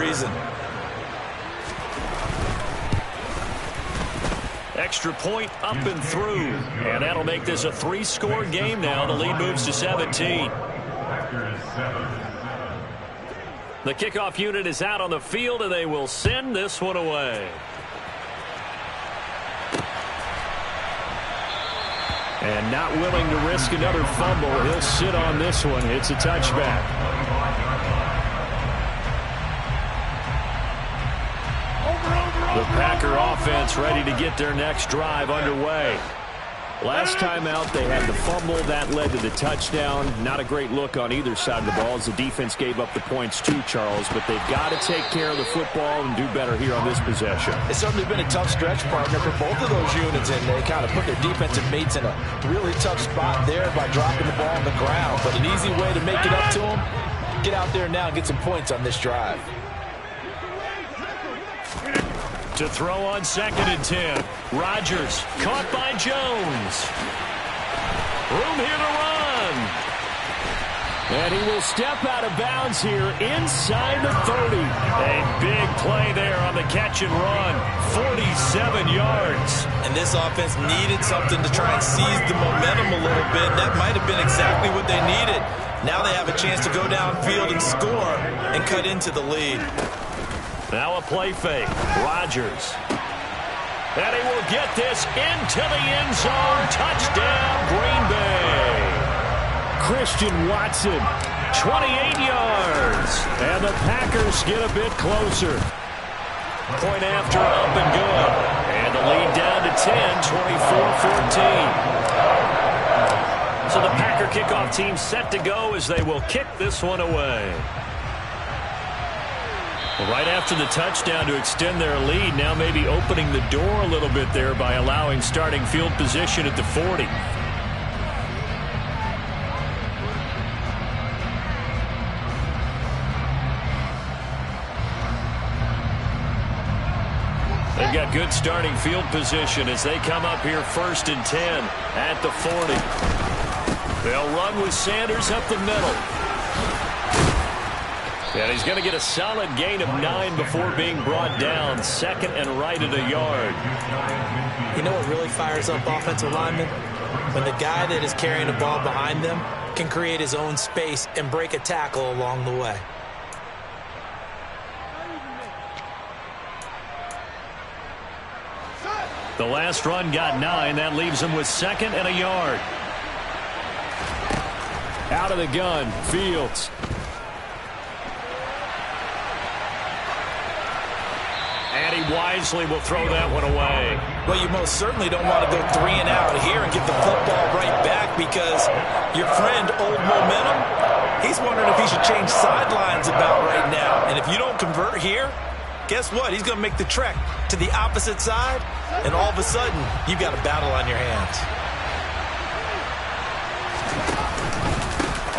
reason. Extra point up and through. And that'll make this a 3-score game now. The lead moves to 17. The kickoff unit is out on the field, and they will send this one away. And not willing to risk another fumble. He'll sit on this one. It's a touchback. The Packer offense ready to get their next drive underway. Last time out, they had the fumble. That led to the touchdown. Not a great look on either side of the ball as the defense gave up the points too, Charles. But they've got to take care of the football and do better here on this possession. It's certainly been a tough stretch, partner, for both of those units, and they kind of put their defensive mates in a really tough spot there by dropping the ball on the ground. But an easy way to make it up to them, get out there now and get some points on this drive. To throw on 2nd and 10. Rodgers caught by Jones. Room here to run. And he will step out of bounds here inside the 30. A big play there on the catch and run. 47 yards. And this offense needed something to try and seize the momentum a little bit. That might have been exactly what they needed. Now they have a chance to go downfield and score and cut into the lead. Now a play fake. Rodgers. And he will get this into the end zone. Touchdown, Green Bay. Christian Watson, 28 yards. And the Packers get a bit closer. Point after, up and good. And the lead down to 10, 24-14. So the Packer kickoff team set to go as they will kick this one away. Right after the touchdown to extend their lead, now maybe opening the door a little bit there by allowing starting field position at the 40. They've got good starting field position as they come up here 1st and 10 at the 40. They'll run with Sanders up the middle. And he's going to get a solid gain of 9 before being brought down. 2nd and right at a yard. You know what really fires up offensive linemen? When the guy that is carrying the ball behind them can create his own space and break a tackle along the way. The last run got 9. That leaves him with 2nd and a yard. Out of the gun, Fields. And he wisely will throw that one away. Well, you most certainly don't want to go 3 and out here and get the football right back because your friend, Old Momentum, he's wondering if he should change sidelines about right now. And if you don't convert here, guess what? He's going to make the trek to the opposite side, and all of a sudden, you've got a battle on your hands.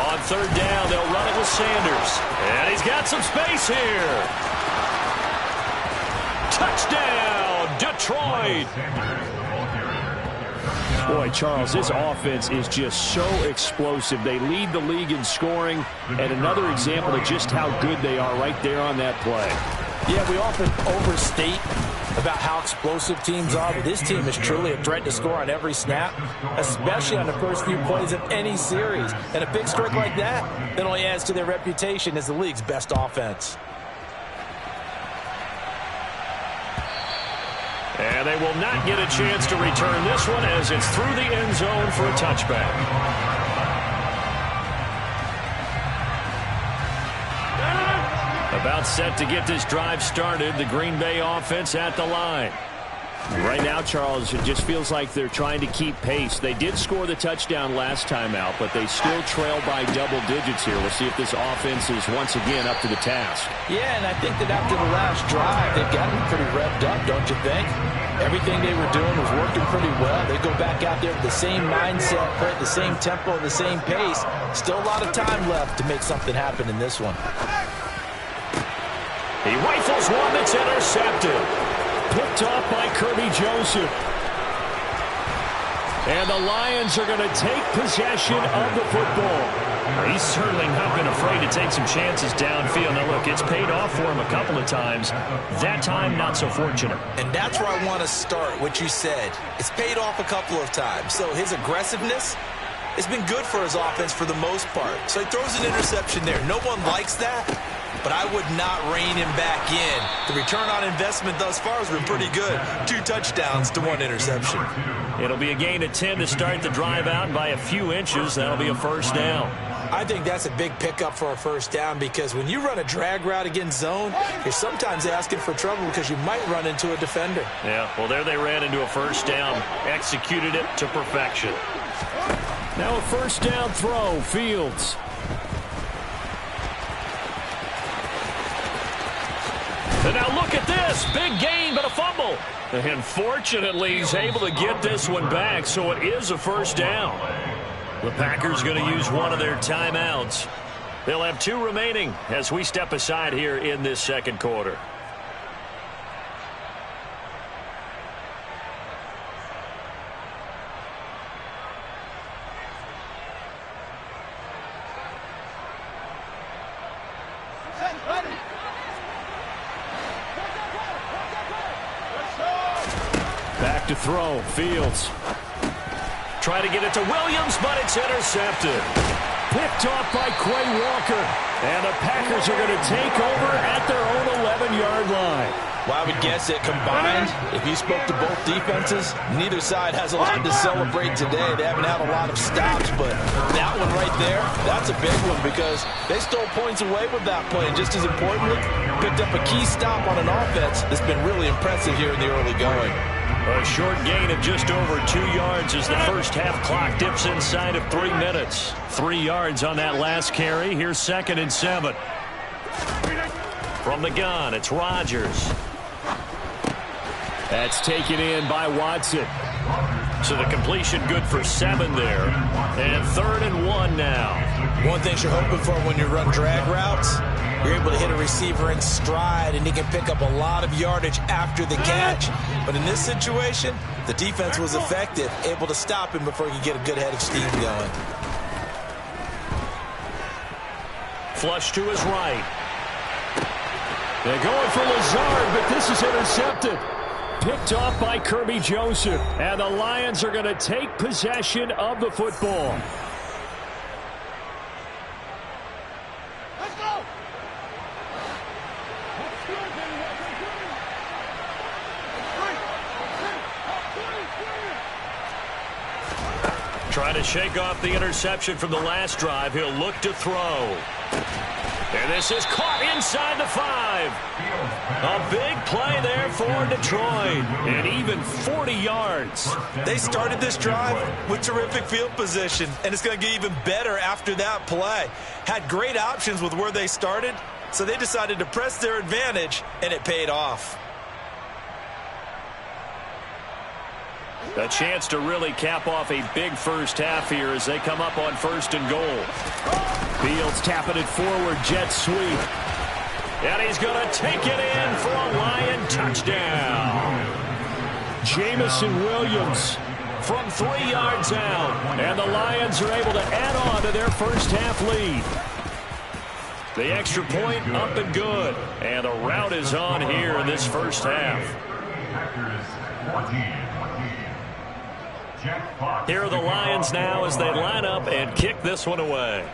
On 3rd down, they'll run it with Sanders. And he's got some space here. Touchdown, Detroit. Boy, Charles, this offense is just so explosive. They lead the league in scoring, and another example of just how good they are right there on that play. Yeah, we often overstate about how explosive teams are, but this team is truly a threat to score on every snap, especially on the first few plays of any series. And a big streak like that only adds to their reputation as the league's best offense. And they will not get a chance to return this one as it's through the end zone for a touchback. About set to get this drive started. The Green Bay offense at the line. Right now, Charles, it just feels like they're trying to keep pace. They did score the touchdown last time out, but they still trail by double digits here. We'll see if this offense is once again up to the task. Yeah, and I think that after the last drive, they've gotten pretty revved up, don't you think? Everything they were doing was working pretty well. They go back out there with the same mindset, play at the same tempo, the same pace. Still a lot of time left to make something happen in this one. He rifles one that's intercepted. Picked off by Kirby Joseph. And the Lions are going to take possession of the football. He's certainly not been afraid to take some chances downfield. Now, look, it's paid off for him a couple of times. That time, not so fortunate. And that's where I want to start, what you said. It's paid off a couple of times. So his aggressiveness has been good for his offense for the most part. So he throws an interception there. No one likes that, but I would not rein him back in. The return on investment thus far has been pretty good. 2 touchdowns to 1 interception. It'll be a gain of 10 to start the drive out, and by a few inches, that'll be a first down. I think that's a big pickup for a first down because when you run a drag route against zone, you're sometimes asking for trouble because you might run into a defender. Yeah, well, there they ran into a first down, executed it to perfection. Now a first down throw, Fields. And now look at this. Big gain, but a fumble. And fortunately, he's able to get this one back, so it is a first down. The Packers going to use one of their timeouts. They'll have 2 remaining as we step aside here in this second quarter. Back to throw, Fields. Try to get it to Williams, but it's intercepted. Picked off by Quay Walker. And the Packers are going to take over at their own 11-yard line. Well, I would guess it combined, if you spoke to both defenses, neither side has a lot to celebrate today. They haven't had a lot of stops, but that one right there, that's a big one because they stole points away with that play. And just as importantly, picked up a key stop on an offense that's been really impressive here in the early going. A short gain of just over 2 yards as the first half clock dips inside of 3 minutes. 3 yards on that last carry. Here's 2nd and 7. From the gun, it's Rodgers. That's taken in by Watson. So the completion good for 7 there. And 3rd and 1 now. One thing you're hoping for when you run drag routes, you're able to hit a receiver in stride, and he can pick up a lot of yardage after the catch. But in this situation, the defense was effective, able to stop him before he could get a good head of steam going. Flush to his right. They're going for Lazard, but this is intercepted. Picked off by Kirby Joseph. And the Lions are going to take possession of the football. Trying to shake off the interception from the last drive. He'll look to throw. And this is caught inside the 5. A big play there for Detroit. And even 40 yards. They started this drive with terrific field position, and it's going to get even better after that play. Had great options with where they started, so they decided to press their advantage, and it paid off. A chance to really cap off a big first half here as they come up on 1st and goal. Fields tapping it forward, jet sweep. And he's going to take it in for a Lion touchdown. Jamison Williams from 3 yards out. And the Lions are able to add on to their first half lead. The extra point up and good. And the rout is on here in this first half. Here are the Lions now as they line up and kick this one away.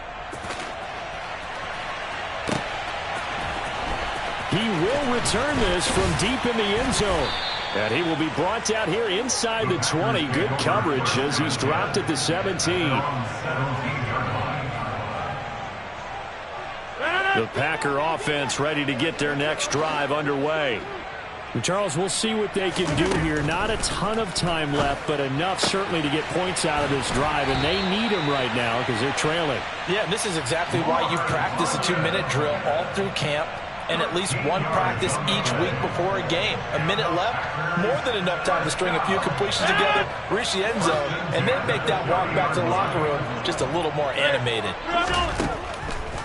He will return this from deep in the end zone. And he will be brought down here inside the 20. Good coverage as he's dropped at the 17. The Packer offense ready to get their next drive underway. Charles, we'll see what they can do here. Not a ton of time left, but enough certainly to get points out of this drive, and they need them right now because they're trailing. Yeah, this is exactly why you practice a 2-minute drill all through camp and at least one practice each week before a game. A minute left, more than enough time to string a few completions together, reach the end zone, and then make that walk back to the locker room just a little more animated.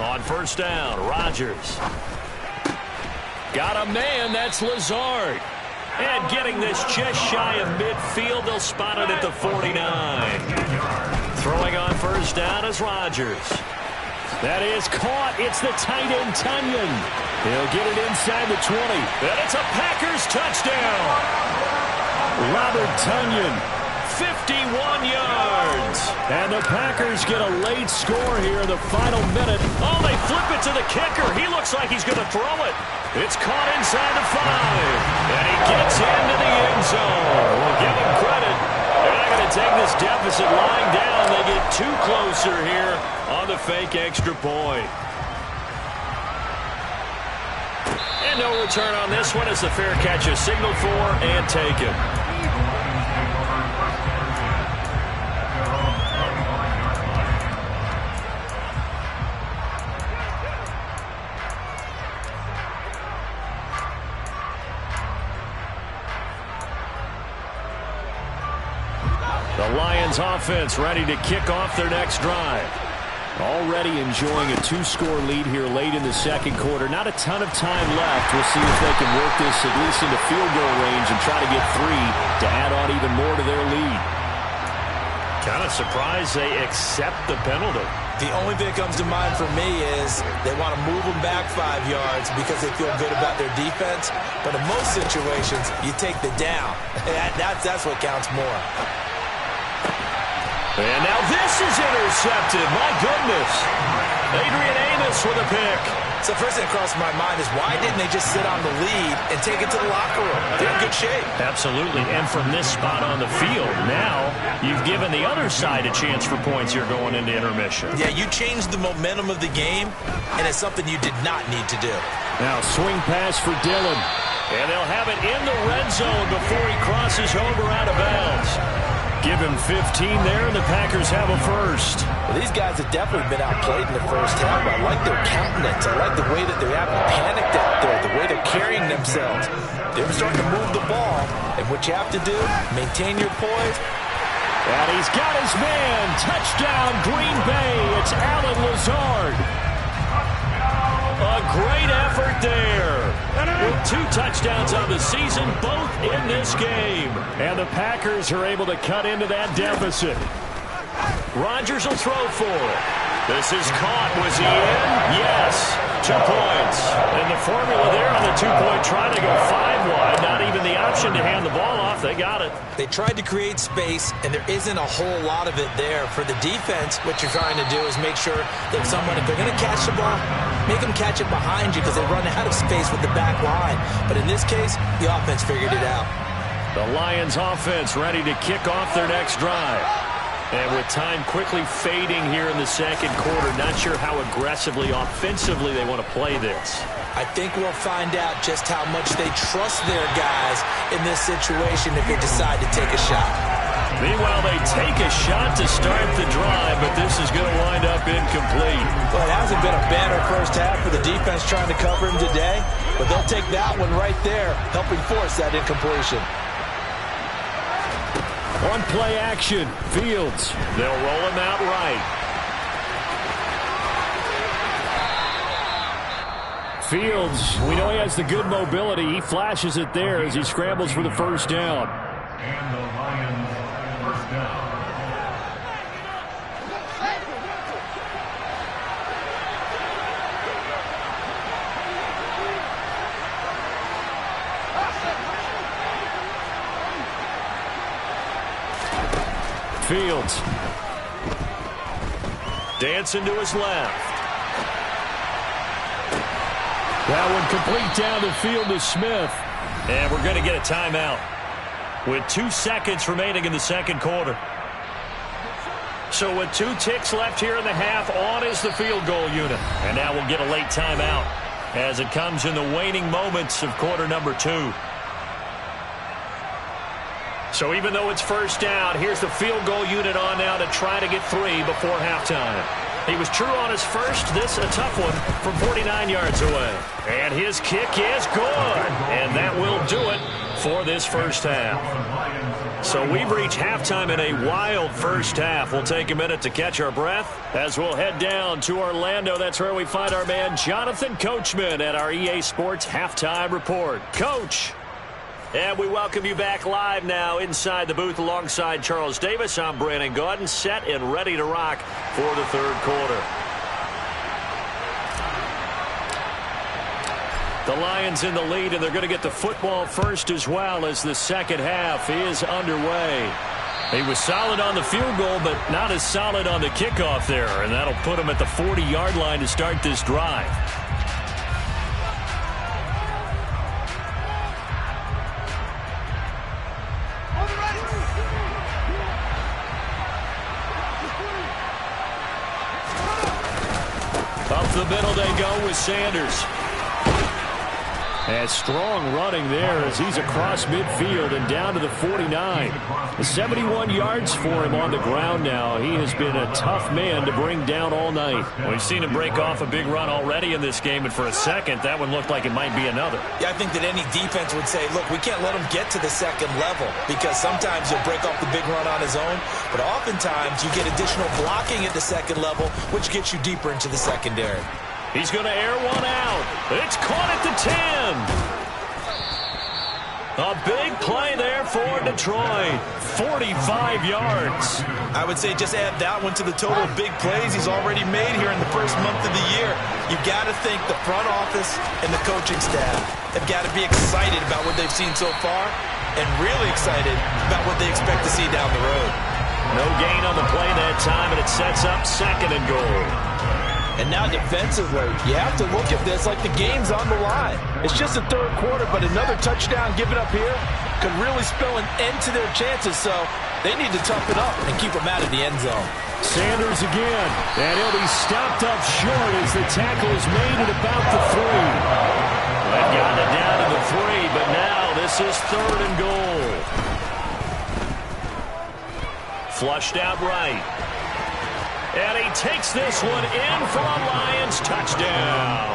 On 1st down, Rodgers. Got a man, that's Lazard. And getting this just shy of midfield, they'll spot it at the 49. Throwing on 1st down is Rodgers. That is caught. It's the tight end, Tunyon. He'll get it inside the 20. And it's a Packers touchdown. Robert Tunyon, 51 yards. And the Packers get a late score here in the final minute. Oh, they flip it to the kicker. He looks like he's going to throw it. It's caught inside the 5. And he gets into the end zone. We'll give him credit. They're not going to take this deficit lying down. They get too closer here on the fake extra point. And no return on this one as the fair catch is signaled for and taken. The Lions offense ready to kick off their next drive. Already enjoying a 2-score lead here late in the second quarter. Not a ton of time left. We'll see if they can work this at least into field goal range and try to get 3 to add on even more to their lead. Kind of surprised they accept the penalty. The only thing that comes to mind for me is they want to move them back 5 yards because they feel good about their defense. But in most situations, you take the down. That's what counts more. And now this is intercepted. My goodness. Adrian Amos with a pick. So first thing that crossed my mind is why didn't they just sit on the lead and take it to the locker room? They're in good shape. Absolutely. And from this spot on the field, now you've given the other side a chance for points here going into intermission. Yeah, you changed the momentum of the game, and it's something you did not need to do. Now swing pass for Dillon. And they'll have it in the red zone before he crosses over out of bounds. Give him 15 there, and the Packers have a first. Well, these guys have definitely been outplayed in the first half. I like their countenance. I like the way that they're having panicked out there, the way they're carrying themselves. They're starting to move the ball, and what you have to do, maintain your poise. And he's got his man. Touchdown, Green Bay. It's Allen Lazard. A great effort there. With 2 touchdowns on the season, both in this game. And the Packers are able to cut into that deficit. Rodgers will throw for it. This is caught. Was he in? Yes. 2 points. And the formula there on the 2-point try to go 5 wide. Not even the option to hand the ball off. They got it. They tried to create space, and there isn't a whole lot of it there. For the defense, what you're trying to do is make sure that someone, if they're going to catch the ball, make them catch it behind you because they run out of space with the back line. But in this case, the offense figured it out. The Lions offense ready to kick off their next drive. And with time quickly fading here in the second quarter, not sure how aggressively, offensively they want to play this. I think we'll find out just how much they trust their guys in this situation if they decide to take a shot. Meanwhile, they take a shot to start the drive, but this is going to wind up incomplete. Well, it hasn't been a banner first half for the defense trying to cover him today, but they'll take that one right there, helping force that incompletion. On play action, Fields. They'll roll him out right. Fields, we know he has the good mobility. He flashes it there as he scrambles for the first down. And the Lions first down. Fields. Dancing to his left. That one complete down the field to Smith. And we're going to get a timeout with 2 seconds remaining in the second quarter. So with 2 ticks left here in the half, on is the field goal unit. And now we'll get a late timeout as it comes in the waning moments of quarter number 2. So even though it's first down, here's the field goal unit on now to try to get 3 before halftime. He was true on his first. This a tough one from 49 yards away. And his kick is good. And that will do it for this first half. So we've reached halftime in a wild first half. We'll take a minute to catch our breath as we'll head down to Orlando. That's where we find our man Jonathan Coachman at our EA Sports Halftime Report. Coach. And we welcome you back live now inside the booth alongside Charles Davis. I'm Brandon Gaudin, set and ready to rock for the third quarter. The Lions in the lead, and they're going to get the football first as well as the second half is underway. He was solid on the field goal, but not as solid on the kickoff there, and that'll put him at the 40-yard line to start this drive. Up the middle they go with Sanders. And strong running there as he's across midfield and down to the 49. 71 yards for him on the ground now. He has been a tough man to bring down all night. We've seen him break off a big run already in this game, and for a second, that one looked like it might be another. Yeah, I think that any defense would say, look, we can't let him get to the second level because sometimes he'll break off the big run on his own, but oftentimes you get additional blocking at the second level, which gets you deeper into the secondary. He's going to air one out. It's caught at the 10. A big play there for Detroit. 45 yards. I would say just add that one to the total of big plays he's already made here in the first month of the year. You've got to think the front office and the coaching staff have got to be excited about what they've seen so far and really excited about what they expect to see down the road. No gain on the play that time, and it sets up second and goal. And now defensively, you have to look at this like the game's on the line. It's just the third quarter, but another touchdown given up here could really spell an end to their chances, so they need to toughen up and keep them out of the end zone. Sanders again, and he'll be stopped up short as the tackle is made at about the 3. They've gotten it down to the 3, but now this is third and goal. Flushed out right. And he takes this one in for a Lions touchdown.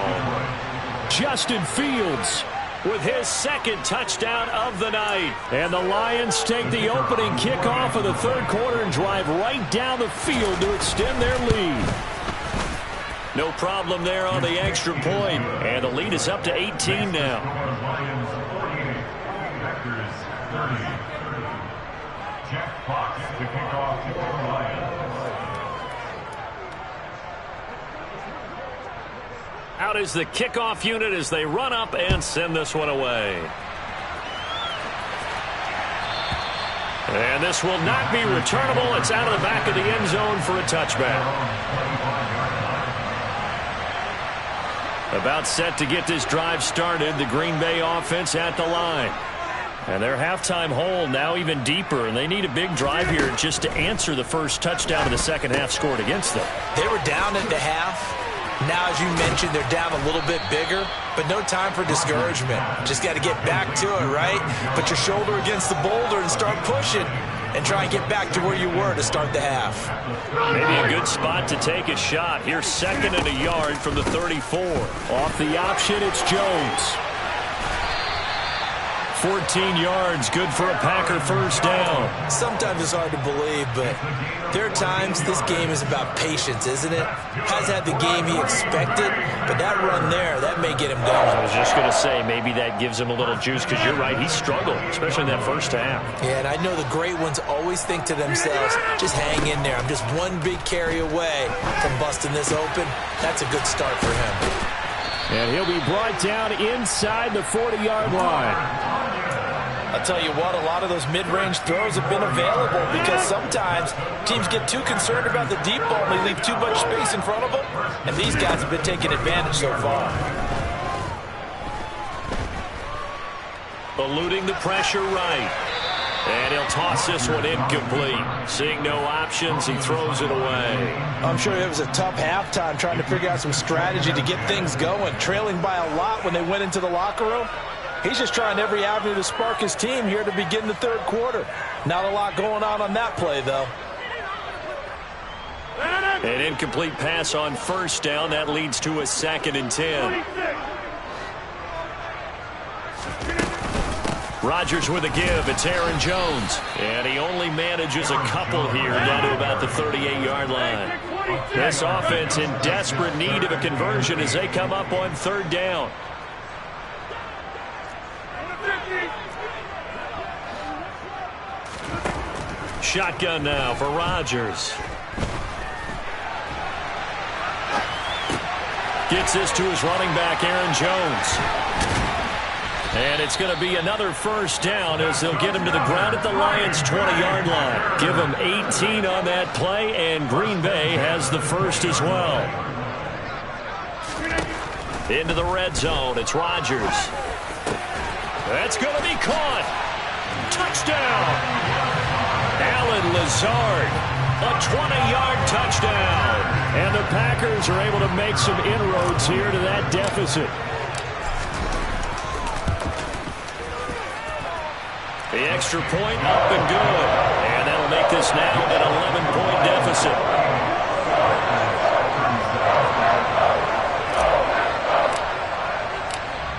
Justin Fields with his second touchdown of the night. And the Lions take the opening kickoff of the third quarter and drive right down the field to extend their lead. No problem there on the extra point. And the lead is up to 18 now. Lions 48, Packers 30. Jack Fox to kick off for the Lions. Out is the kickoff unit as they run up and send this one away. And this will not be returnable. It's out of the back of the end zone for a touchback. About set to get this drive started, the Green Bay offense at the line. And their halftime hole now even deeper, and they need a big drive here just to answer the first touchdown of the second half scored against them. They were down at the half. Now, as you mentioned, they're down a little bit bigger, but no time for discouragement. Just got to get back to it, right? Put your shoulder against the boulder and start pushing and try and get back to where you were to start the half. Maybe a good spot to take a shot. Here's second and a yard from the 34. Off the option, it's Jones. 14 yards, good for a Packer first down. Sometimes it's hard to believe, but there are times this game is about patience, isn't it? Has had the game he expected, but that run there, that may get him going. I was just going to say, maybe that gives him a little juice, because you're right, he struggled, especially in that first half. Yeah, and I know the great ones always think to themselves, just hang in there. I'm just one big carry away from busting this open. That's a good start for him. And he'll be brought down inside the 40-yard line. I'll tell you what, a lot of those mid-range throws have been available because sometimes teams get too concerned about the deep ball and they leave too much space in front of them, and these guys have been taking advantage so far. Eluding the pressure right. And he'll toss this one incomplete. Seeing no options, he throws it away. I'm sure it was a tough halftime trying to figure out some strategy to get things going. Trailing by a lot when they went into the locker room. He's just trying every avenue to spark his team here to begin the third quarter. Not a lot going on that play, though. An incomplete pass on first down. That leads to a 2nd and 10. Rodgers with a give. It's Aaron Jones. And he only manages a couple here down to about the 38-yard line. This offense in desperate need of a conversion as they come up on third down. Shotgun now for Rodgers. Gets this to his running back, Aaron Jones. And it's going to be another first down as they'll get him to the ground at the Lions' 20-yard line. Give him 18 on that play, and Green Bay has the first as well. Into the red zone, it's Rodgers. That's going to be caught. Touchdown! Allen Lazard, a 20-yard touchdown. And the Packers are able to make some inroads here to that deficit. The extra point up and good. And that'll make this now an 11-point deficit.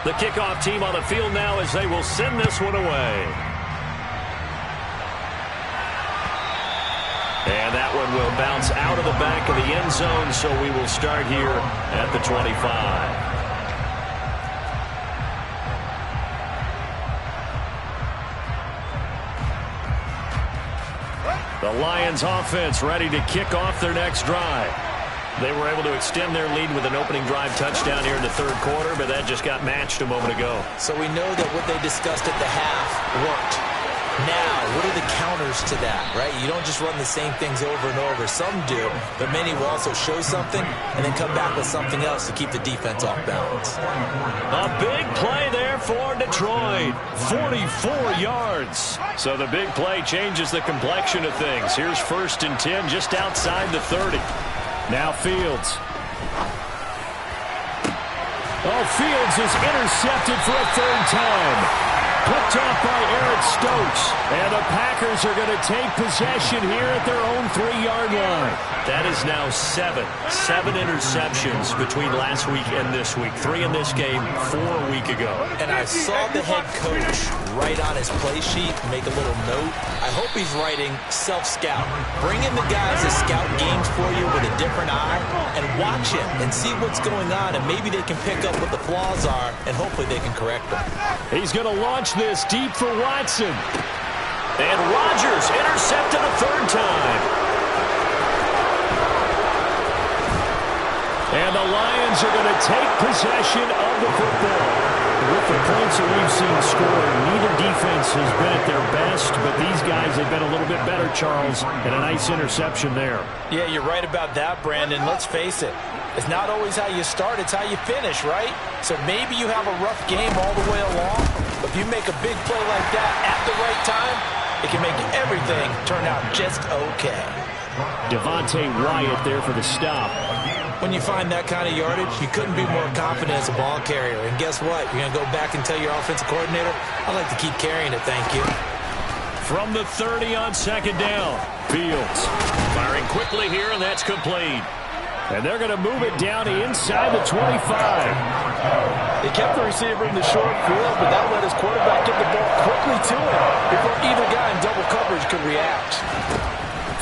The kickoff team on the field now as they will send this one away. And that one will bounce out of the back of the end zone, so we will start here at the 25. The Lions offense ready to kick off their next drive. They were able to extend their lead with an opening drive touchdown here in the third quarter, but that just got matched a moment ago. So we know that what they discussed at the half worked. Now, what are the counters to that, right? You don't just run the same things over and over. Some do, but many will also show something and then come back with something else to keep the defense off balance. A big play there for Detroit. 44 yards. So the big play changes the complexion of things. Here's 1st and 10 just outside the 30. Now Fields. Oh, Fields is intercepted for a third time. Picked off by Eric Stokes. And the Packers are going to take possession here at their own 3-yard line. That is now 7 interceptions between last week and this week. 3 in this game, 4 a week ago. And I saw the head coach write on his play sheet, make a little note. I hope he's writing self-scout. Bring in the guys that scout games for you with a different eye and watch him and see what's going on, and maybe they can pick up what the flaws are, and hopefully they can correct them. He's going to launch this deep for Watson. And Rodgers intercepted a third time. And the Lions are going to take possession of the football. With the points that we've seen scored, neither defense has been at their best, but these guys have been a little bit better, Charles, and a nice interception there. Yeah, you're right about that, Brandon. Let's face it. It's not always how you start, it's how you finish, right? So maybe you have a rough game all the way along, but if you make a big play like that at the right time, it can make everything turn out just okay. Devontae Wyatt there for the stop. When you find that kind of yardage, you couldn't be more confident as a ball carrier. And guess what? You're going to go back and tell your offensive coordinator, I'd like to keep carrying it, thank you. From the 30 on 2nd down, Fields firing quickly here, and that's complete. And they're going to move it down to inside the 25. They kept the receiver in the short field, but that let his quarterback get the ball quickly to him before either guy in double coverage could react.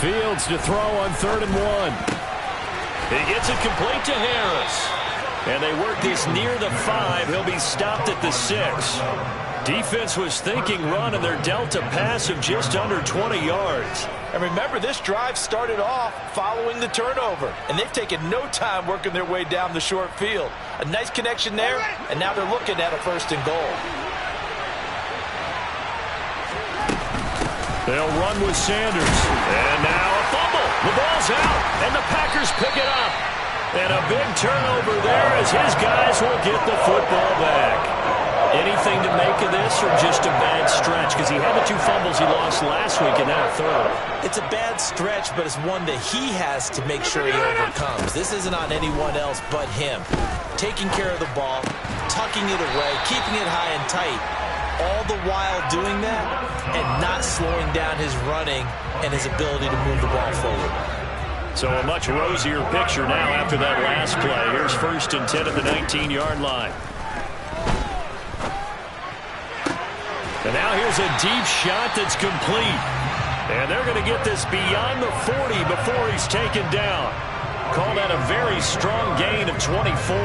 Fields to throw on 3rd and 1. He gets it complete to Harris. And they work this near the 5. He'll be stopped at the 6. Defense was thinking run, and they're dealt a pass of just under 20 yards. And remember, this drive started off following the turnover, and they've taken no time working their way down the short field. A nice connection there, and now they're looking at a 1st and goal. They'll run with Sanders. And now a fumble. The ball's out, and the Packers pick it up. And a big turnover there as his guys will get the football back. Anything to make of this, or just a bad stretch? Because he had the 2 fumbles he lost last week and now a third. It's a bad stretch, but it's one that he has to make sure he overcomes. This isn't on anyone else but him. Taking care of the ball, tucking it away, keeping it high and tight, all the while doing that and not slowing down his running and his ability to move the ball forward. So a much rosier picture now after that last play. Here's 1st and 10 at the 19-yard line. And now here's a deep shot that's complete. And they're going to get this beyond the 40 before he's taken down. Call that a very strong gain of 24.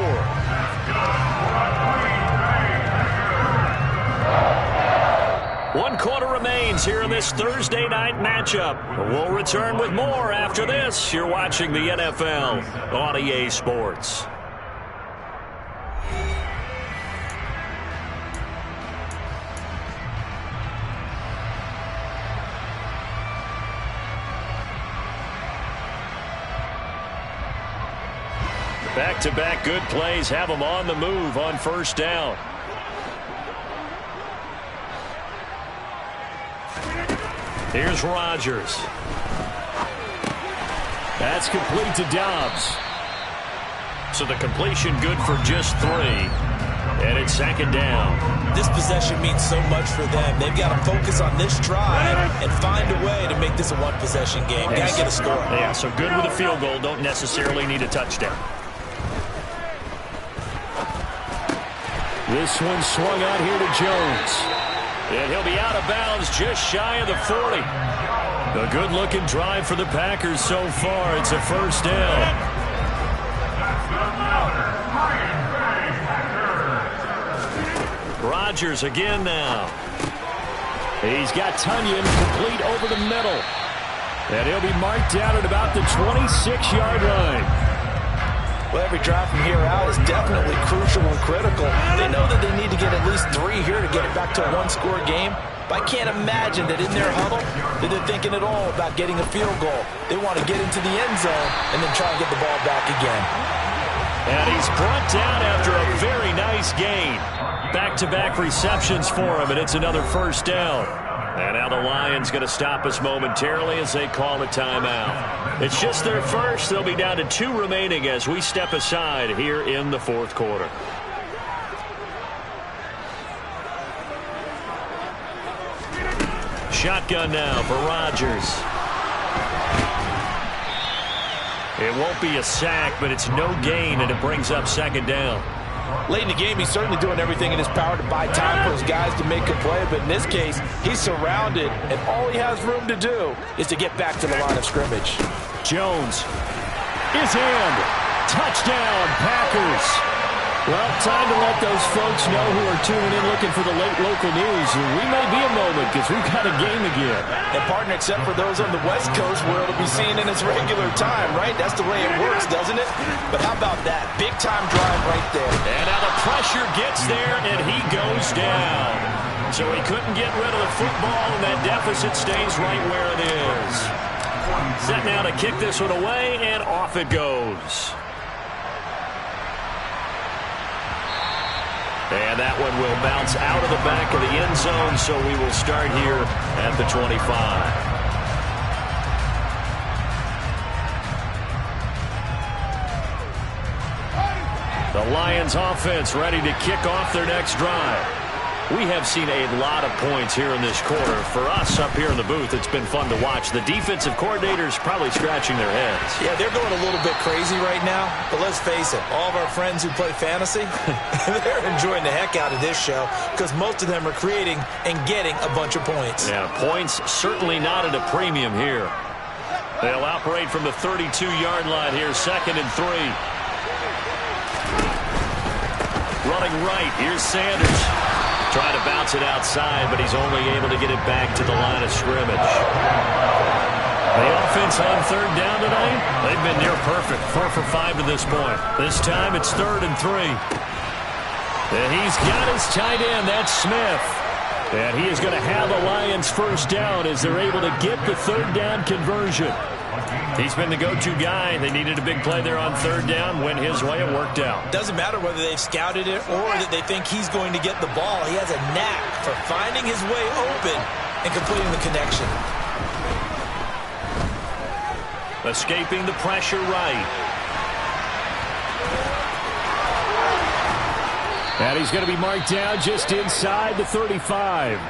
One quarter remains here in this Thursday night matchup. We'll return with more after this. You're watching the NFL on EA Sports. Back-to-back good plays have them on the move on first down. Here's Rodgers. That's complete to Dobbs. So the completion good for just 3. And it's second down. This possession means so much for them. They've got to focus on this drive and find a way to make this a one-possession game. Got to get a score. Yeah, so good with a field goal. Don't necessarily need a touchdown. This one swung out here to Jones. And he'll be out of bounds just shy of the 40. A good-looking drive for the Packers so far. It's a first down. Rodgers again now. He's got Tunyon complete over the middle. And he'll be marked down at about the 26-yard line. Well, every drive from here out is definitely crucial and critical. They know that they need to get at least 3 here to get it back to a one-score game. But I can't imagine that in their huddle that they're thinking at all about getting a field goal. They want to get into the end zone and then try and get the ball back again. And he's brought down after a very nice gain. Back-to-back receptions for him, and it's another first down. And now the Lions going to stop us momentarily as they call a timeout. It's just their first. They'll be down to 2 remaining as we step aside here in the fourth quarter. Shotgun now for Rodgers. It won't be a sack, but it's no gain, and it brings up second down. Late in the game, he's certainly doing everything in his power to buy time for his guys to make a play. But in this case, he's surrounded, and all he has room to do is to get back to the line of scrimmage. Jones is in. Touchdown, Packers. Well, time to let those folks know who are tuning in looking for the late local news. We may be a moment because we've got a game again. And, partner, except for those on the West Coast where it'll be seen in its regular time, right? That's the way it works, doesn't it? But how about that? Big-time drive right there. And now the pressure gets there, and he goes down. So he couldn't get rid of the football, and that deficit stays right where it is. Set now to kick this one away, and off it goes. And that one will bounce out of the back of the end zone, so we will start here at the 25. The Lions offense ready to kick off their next drive. We have seen a lot of points here in this quarter. For us up here in the booth, it's been fun to watch. The defensive coordinators probably scratching their heads. Yeah, they're going a little bit crazy right now. But let's face it, all of our friends who play fantasy, they're enjoying the heck out of this show because most of them are creating and getting a bunch of points. Yeah, points certainly not at a premium here. They'll operate from the 32-yard line here, 2nd and 3. Running right, here's Sanders. Trying to bounce it outside, but he's only able to get it back to the line of scrimmage. The offense on 3rd down tonight, they've been near perfect. 4 for 5 to this point. This time it's 3rd and 3. And he's got his tight end, that's Smith. And he is going to have the Lions first down as they're able to get the 3rd down conversion. He's been the go-to guy. They needed a big play there on 3rd down. Went his way, it worked out. Doesn't matter whether they've scouted it or that they think he's going to get the ball. He has a knack for finding his way open and completing the connection. Escaping the pressure right. And he's going to be marked down just inside the 35.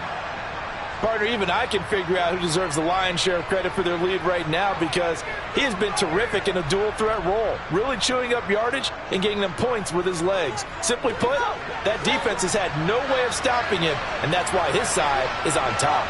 Partner, even I can figure out who deserves the lion's share of credit for their lead right now because he has been terrific in a dual threat role, really chewing up yardage and getting them points with his legs. Simply put, that defense has had no way of stopping him, and that's why his side is on top.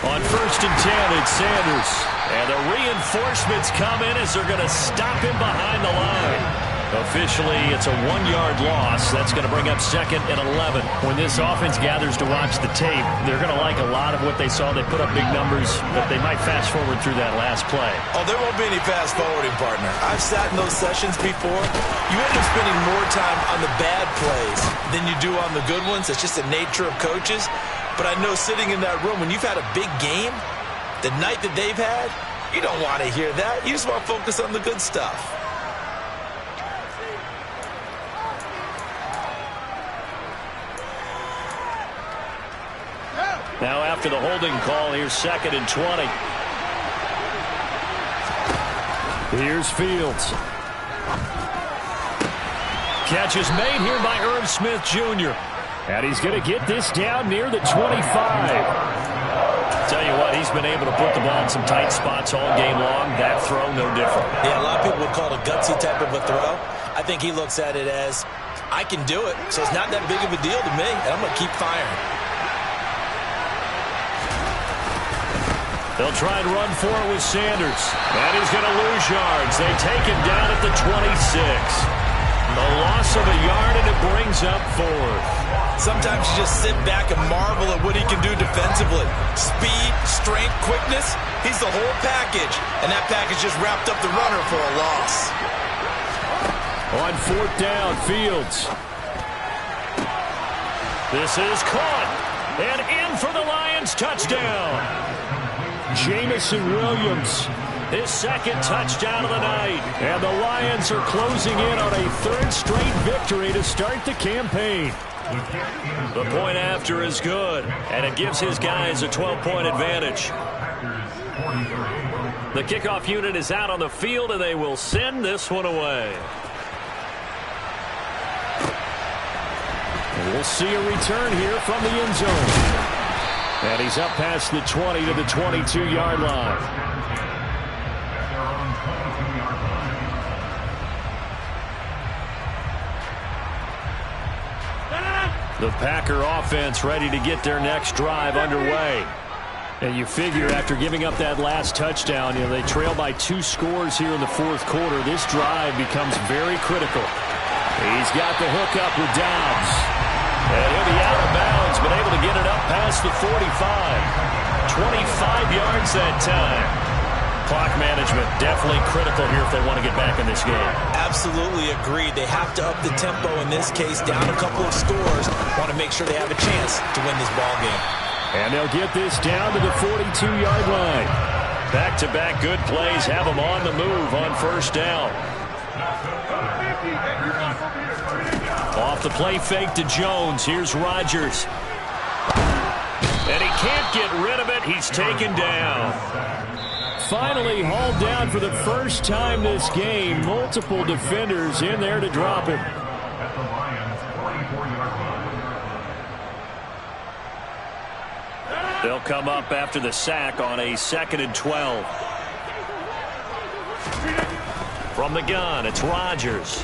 On 1st and 10, it's Sanders. And the reinforcements come in as they're going to stop him behind the line. Officially, it's a 1-yard loss. That's going to bring up 2nd and 11. When this offense gathers to watch the tape, they're going to like a lot of what they saw. They put up big numbers, but they might fast forward through that last play. Oh, there won't be any fast forwarding, partner. I've sat in those sessions before. You end up spending more time on the bad plays than you do on the good ones. It's just the nature of coaches. But I know sitting in that room, when you've had a big game, the night that they've had, you don't want to hear that. You just want to focus on the good stuff. Now after the holding call, here's 2nd and 20. Here's Fields. Catch is made here by Irv Smith Jr. And he's going to get this down near the 25. Tell you what, he's been able to put the ball in some tight spots all game long. That throw, no different. Yeah, a lot of people would call it a gutsy type of a throw. I think he looks at it as, I can do it, so it's not that big of a deal to me, and I'm going to keep firing. They'll try and run for it with Sanders. And he's going to lose yards. They take him down at the 26. The loss of a yard, and it brings up 4th. Sometimes you just sit back and marvel at what he can do defensively. Speed, strength, quickness, he's the whole package. And that package just wrapped up the runner for a loss. On 4th down, Fields. This is caught. And in for the Lions, touchdown. Jamison Williams, his 2nd touchdown of the night. And the Lions are closing in on a 3rd straight victory to start the campaign. The point after is good, and it gives his guys a 12-point advantage. The kickoff unit is out on the field, and they will send this one away. And we'll see a return here from the end zone. And he's up past the 20 to the 22-yard line. The Packer offense ready to get their next drive underway. And you figure after giving up that last touchdown, they trail by 2 scores here in the 4th quarter. This drive becomes very critical. He's got the hook up with Dobbs. And he'll be out of bounds, but able to get it up past the 45. 25 yards that time. Clock management definitely critical here if they want to get back in this game. Absolutely agreed. They have to up the tempo in this case, down a couple of scores. Want to make sure they have a chance to win this ball game. And they'll get this down to the 42-yard line. Back-to-back good plays have them on the move on 1st down. Off the play fake to Jones. Here's Rodgers. And he can't get rid of it. He's taken down. Finally hauled down for the first time this game. Multiple defenders in there to drop him. They'll come up after the sack on a 2nd and 12. From the gun, it's Rodgers.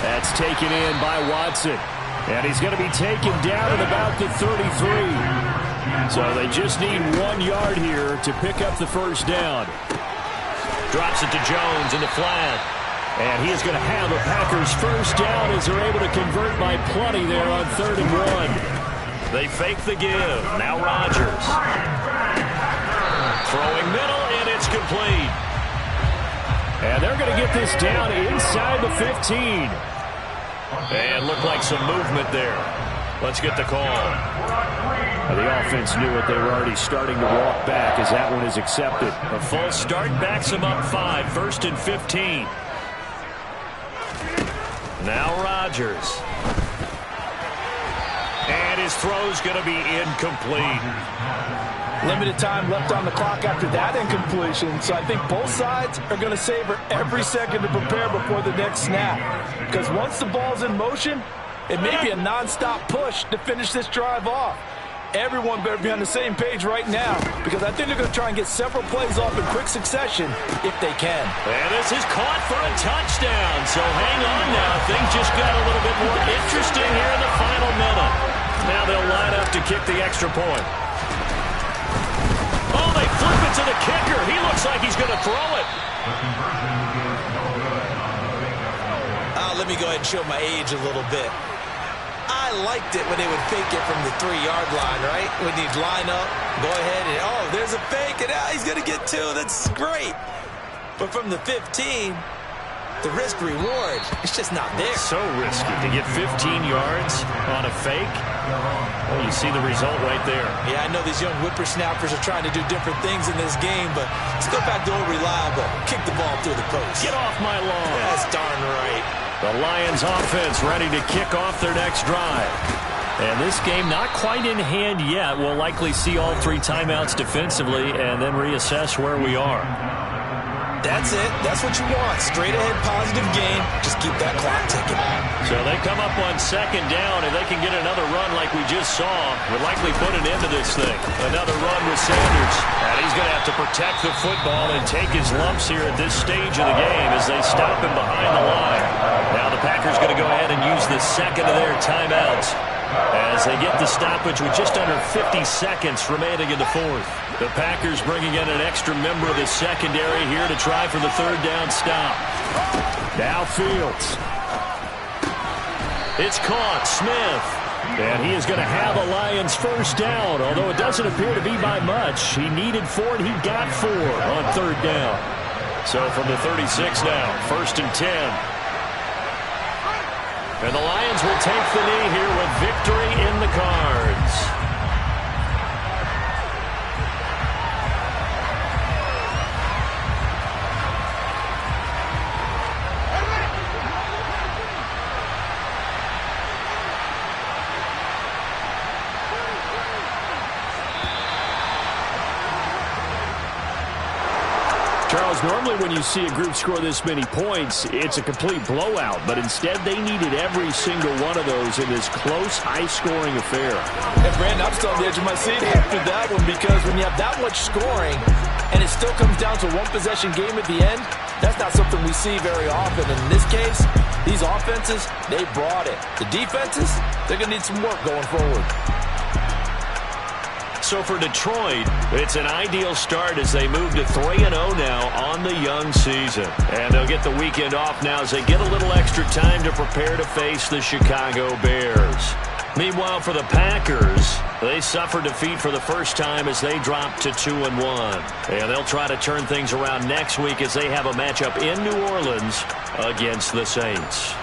That's taken in by Watson. And he's going to be taken down at about the 33. So they just need 1 yard here to pick up the 1st down. Drops it to Jones in the flat. And he is going to have a Packers 1st down as they're able to convert by plenty there on 3rd and 1. They fake the give. Now Rodgers. Throwing middle, and it's complete. And they're going to get this down inside the 15. And looked like some movement there. Let's get the call. The offense knew it. They were already starting to walk back as that one is accepted. A false start backs them up 5. 1st and 15. Now Rodgers. And his throw's going to be incomplete. Limited time left on the clock after that incompletion, so I think both sides are going to savor every second to prepare before the next snap. Because once the ball's in motion, it may be a nonstop push to finish this drive off. Everyone better be on the same page right now, because I think they're going to try and get several plays off in quick succession if they can. And this is caught for a touchdown, so hang on now. Things just got a little bit more interesting here in the final minute. Now they'll line up to kick the extra point. Oh, they flip it to the kicker. He looks like he's going to throw it. Let me go ahead and show my age a little bit. I liked it when they would fake it from the 3-yard line, right? When you'd line up, go ahead and, oh, there's a fake, and now he's going to get 2. That's great. But from the 15, the risk-reward, it's just not there. So risky to get 15 yards on a fake. Well, you see the result right there. Yeah, I know these young whippersnappers are trying to do different things in this game, but let's go back to old reliable. Kick the ball through the post. Get off my lawn. That's darn right. The Lions offense ready to kick off their next drive. And this game not quite in hand yet. We'll likely see all 3 timeouts defensively and then reassess where we are. That's it. That's what you want. Straight ahead positive game. Just keep that clock ticking. So they come up on 2nd down. If they can get another run like we just saw, would likely put an end to this thing. Another run with Sanders. And he's going to have to protect the football and take his lumps here at this stage of the game as they stop him behind the line. Now the Packers going to go ahead and use the 2nd of their timeouts as they get the stoppage with just under 50 seconds remaining in the 4th. The Packers bringing in an extra member of the secondary here to try for the 3rd down stop. Now Fields. It's caught. Smith. And he is going to have a Lions 1st down, although it doesn't appear to be by much. He needed 4, and he got 4 on 3rd down. So from the 36 now, 1st and 10. And the Lions will take the knee here with victory in the cards. Charles, normally when you see a group score this many points, it's a complete blowout. But instead, they needed every single one of those in this close, high-scoring affair. And, Brandon, I'm still on the edge of my seat after that one because when you have that much scoring and it still comes down to one-possession game at the end, that's not something we see very often. And in this case, these offenses, they brought it. The defenses, they're going to need some work going forward. So for Detroit, it's an ideal start as they move to 3-0 now on the young season. And they'll get the weekend off now as they get a little extra time to prepare to face the Chicago Bears. Meanwhile, for the Packers, they suffered defeat for the first time as they dropped to 2-1. And they'll try to turn things around next week as they have a matchup in New Orleans against the Saints.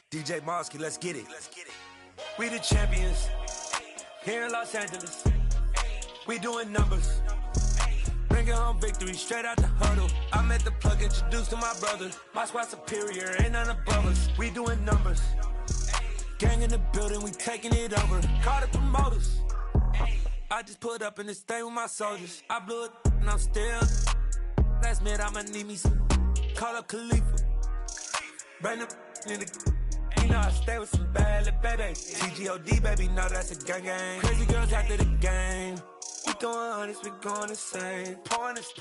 DJ Mosky, let's get it. We the champions here in Los Angeles. We doing numbers. Bringing home victory straight out the huddle. I met the plug, introduced to my brother. My squad superior, ain't none above us. We doing numbers. Gang in the building, we taking it over. Call the promoters. I just put up in this thing with my soldiers. I blew it and I'm still. Last minute I'ma need me some. Call up Khalifa. Bring them in the. You know I stay with some bad little babies. TGOD, baby, know that's a gang gang. Crazy girls after the game. We going honest, we going insane. Pointers.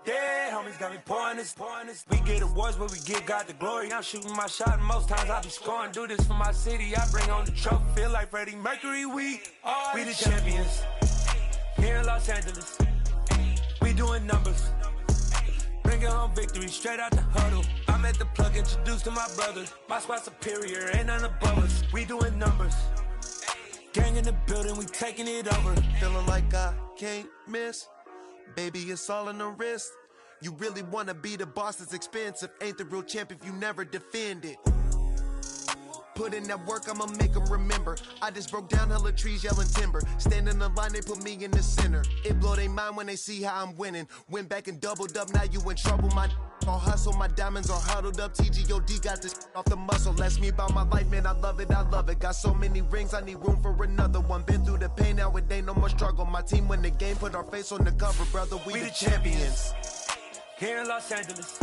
Dead homies got me pouring this. We get awards, but we give God the glory. I'm shooting my shot, and most times I be scoring. Do this for my city, I bring on the trophy. Feel like Freddie Mercury, we the champions. Here in Los Angeles, we doing numbers. Bringing home victory straight out the huddle. I'm at the plug, introduced to my brothers. My squad superior, ain't none above us. We doing numbers. Gang in the building, we taking it over. Feeling like I can't miss. Baby, it's all in the wrist. You really wanna be the boss, it's expensive. Ain't the real champ if you never defend it. Put in that work, I'ma make them remember. I just broke down hella trees, yelling timber. Stand in the line, they put me in the center. It blow their mind when they see how I'm winning. Went back and doubled up, now you in trouble. My all hustle, my diamonds are huddled up. TGOD got this off the muscle. Ask me about my life, man, I love it, I love it. Got so many rings, I need room for another one. Been through the pain, now it ain't no more struggle. My team win the game, put our face on the cover, brother, we the champions. Here in Los Angeles,